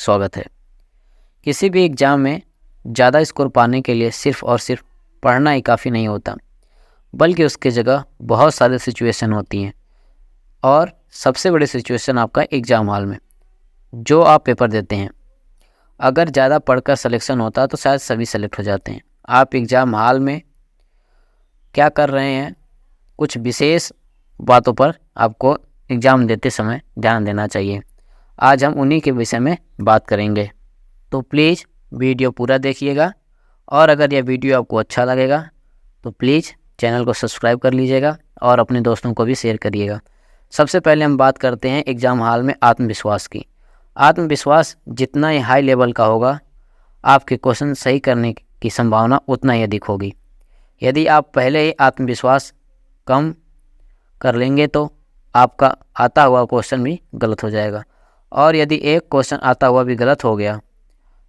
स्वागत है। किसी भी एग्ज़ाम में ज़्यादा स्कोर पाने के लिए सिर्फ़ और सिर्फ पढ़ना ही काफ़ी नहीं होता, बल्कि उसकी जगह बहुत सारे सिचुएशन होती हैं। और सबसे बड़ी सिचुएशन आपका एग्ज़ाम हॉल में जो आप पेपर देते हैं। अगर ज़्यादा पढ़कर सिलेक्शन होता तो शायद सभी सेलेक्ट हो जाते हैं। आप एग्ज़ाम हॉल में क्या कर रहे हैं, कुछ विशेष बातों पर आपको एग्ज़ाम देते समय ध्यान देना चाहिए। आज हम उन्हीं के विषय में बात करेंगे, तो प्लीज़ वीडियो पूरा देखिएगा। और अगर यह वीडियो आपको अच्छा लगेगा तो प्लीज़ चैनल को सब्सक्राइब कर लीजिएगा और अपने दोस्तों को भी शेयर करिएगा। सबसे पहले हम बात करते हैं एग्ज़ाम हॉल में आत्मविश्वास की। आत्मविश्वास जितना ही हाई लेवल का होगा, आपके क्वेश्चन सही करने की संभावना उतना ही अधिक होगी। यदि आप पहले ही आत्मविश्वास कम कर लेंगे तो आपका आता हुआ क्वेश्चन भी गलत हो जाएगा। और यदि एक क्वेश्चन आता हुआ भी गलत हो गया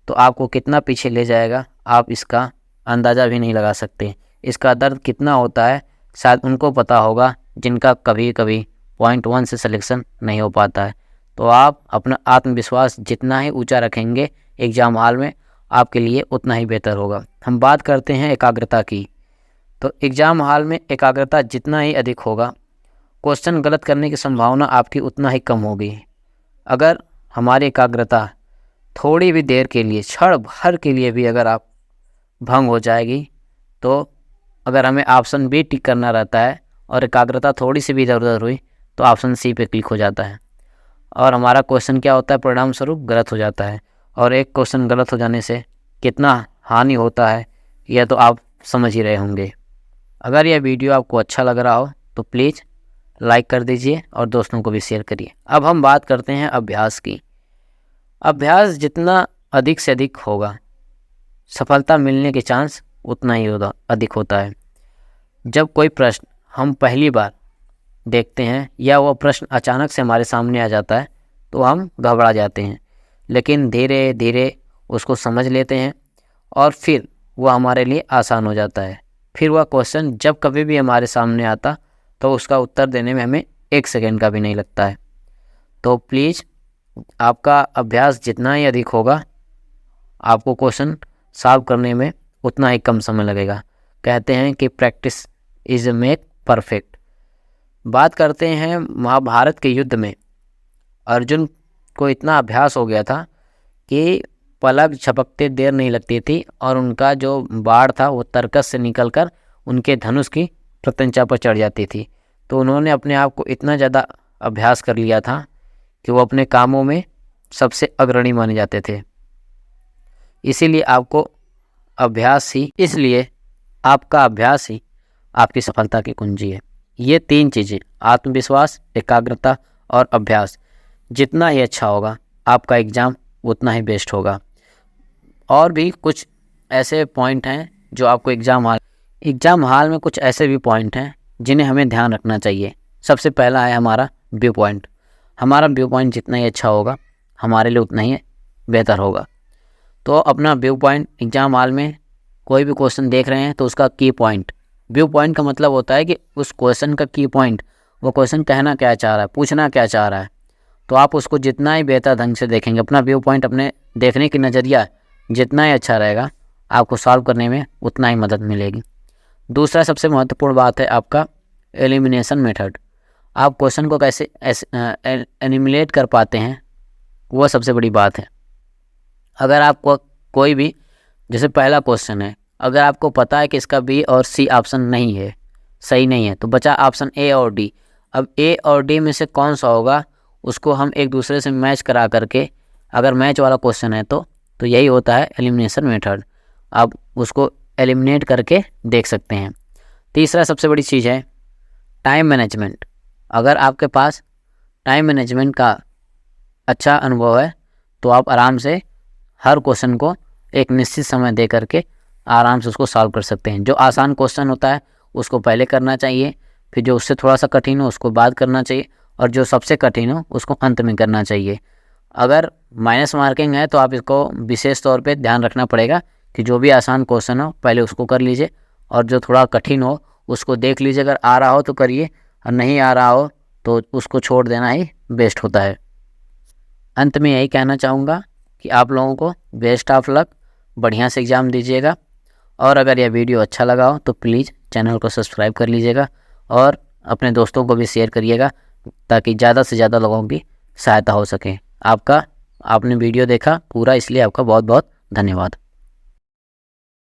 तो आपको कितना पीछे ले जाएगा आप इसका अंदाज़ा भी नहीं लगा सकते। इसका दर्द कितना होता है शायद उनको पता होगा जिनका कभी कभी पॉइंट 1 से सिलेक्शन नहीं हो पाता है। तो आप अपना आत्मविश्वास जितना ही ऊंचा रखेंगे एग्ज़ाम हॉल में, आपके लिए उतना ही बेहतर होगा। हम बात करते हैं एकाग्रता की। तो एग्ज़ाम हॉल में एकाग्रता जितना ही अधिक होगा, क्वेश्चन गलत करने की संभावना आपकी उतना ही कम होगी। अगर हमारी एकाग्रता थोड़ी भी देर के लिए, क्षण भर के लिए भी अगर आप भंग हो जाएगी, तो अगर हमें ऑप्शन बी टिक करना रहता है और एकाग्रता थोड़ी सी भी इधर उधर हुई तो ऑप्शन सी पे क्लिक हो जाता है और हमारा क्वेश्चन क्या होता है, परिणाम स्वरूप गलत हो जाता है। और एक क्वेश्चन गलत हो जाने से कितना हानि होता है यह तो आप समझ ही रहे होंगे। अगर यह वीडियो आपको अच्छा लग रहा हो तो प्लीज़ लाइक कर दीजिए और दोस्तों को भी शेयर करिए। अब हम बात करते हैं अभ्यास की। अभ्यास जितना अधिक से अधिक होगा, सफलता मिलने के चांस उतना ही अधिक होता है। जब कोई प्रश्न हम पहली बार देखते हैं या वो प्रश्न अचानक से हमारे सामने आ जाता है तो हम घबरा जाते हैं, लेकिन धीरे धीरे उसको समझ लेते हैं और फिर वह हमारे लिए आसान हो जाता है। फिर वह क्वेश्चन जब कभी भी हमारे सामने आता तो उसका उत्तर देने में हमें 1 सेकेंड का भी नहीं लगता है। तो प्लीज़ आपका अभ्यास जितना ही अधिक होगा, आपको क्वेश्चन सॉल्व करने में उतना ही कम समय लगेगा। कहते हैं कि प्रैक्टिस इज़ मेक परफेक्ट। बात करते हैं महाभारत के युद्ध में अर्जुन को इतना अभ्यास हो गया था कि पलक झपकते देर नहीं लगती थी और उनका जो बाण था वो तरकस से निकलकर उनके धनुष की प्रत्यंचा पर चढ़ जाती थी। तो उन्होंने अपने आप को इतना ज़्यादा अभ्यास कर लिया था कि वो अपने कामों में सबसे अग्रणी माने जाते थे। इसीलिए आपका अभ्यास ही आपकी सफलता की कुंजी है। ये 3 चीज़ें, आत्मविश्वास, एकाग्रता और अभ्यास, जितना ही अच्छा होगा आपका एग्ज़ाम उतना ही बेस्ट होगा। और भी कुछ ऐसे पॉइंट हैं जो आपको एग्ज़ाम हॉल में कुछ ऐसे भी पॉइंट हैं जिन्हें हमें ध्यान रखना चाहिए। सबसे पहला है हमारा व्यू पॉइंट। हमारा व्यू पॉइंट जितना ही अच्छा होगा हमारे लिए उतना ही बेहतर होगा। तो अपना व्यू पॉइंट, एग्ज़ाम हॉल में कोई भी क्वेश्चन देख रहे हैं तो उसका की पॉइंट, व्यू पॉइंट का मतलब होता है कि उस क्वेश्चन का की पॉइंट, वो क्वेश्चन कहना क्या चाह रहा है, पूछना क्या चाह रहा है। तो आप उसको जितना ही बेहतर ढंग से देखेंगे, अपना व्यू पॉइंट, अपने देखने की नज़रिया जितना ही अच्छा रहेगा, आपको सॉल्व करने में उतना ही मदद मिलेगी। दूसरा सबसे महत्वपूर्ण बात है आपका एलिमिनेशन मेथड। आप क्वेश्चन को कैसे एलिमिनेट कर पाते हैं, वो सबसे बड़ी बात है। अगर आपको कोई भी, जैसे पहला क्वेश्चन है, अगर आपको पता है कि इसका बी और सी ऑप्शन नहीं है, सही नहीं है, तो बचा ऑप्शन ए और डी। अब ए और डी में से कौन सा होगा उसको हम एक दूसरे से मैच करा करके, अगर मैच वाला क्वेश्चन है तो यही होता है एलिमिनेशन मेथड। आप उसको एलिमिनेट करके देख सकते हैं। तीसरा सबसे बड़ी चीज़ है टाइम मैनेजमेंट। अगर आपके पास टाइम मैनेजमेंट का अच्छा अनुभव है तो आप आराम से हर क्वेश्चन को एक निश्चित समय दे करके आराम से उसको सॉल्व कर सकते हैं। जो आसान क्वेश्चन होता है उसको पहले करना चाहिए, फिर जो उससे थोड़ा सा कठिन हो उसको बाद करना चाहिए, और जो सबसे कठिन हो उसको अंत में करना चाहिए। अगर माइनस मार्किंग है तो आप इसको विशेष तौर पे ध्यान रखना पड़ेगा कि जो भी आसान क्वेश्चन हो पहले उसको कर लीजिए, और जो थोड़ा कठिन हो उसको देख लीजिए। अगर आ रहा हो तो करिए और नहीं आ रहा हो तो उसको छोड़ देना ही बेस्ट होता है। अंत में यही कहना चाहूँगा कि आप लोगों को बेस्ट ऑफ लक, बढ़िया से एग्ज़ाम दीजिएगा। और अगर यह वीडियो अच्छा लगा हो तो प्लीज़ चैनल को सब्सक्राइब कर लीजिएगा और अपने दोस्तों को भी शेयर करिएगा ताकि ज़्यादा से ज़्यादा लोगों की सहायता हो सके। आपने वीडियो देखा पूरा, इसलिए आपका बहुत बहुत धन्यवाद।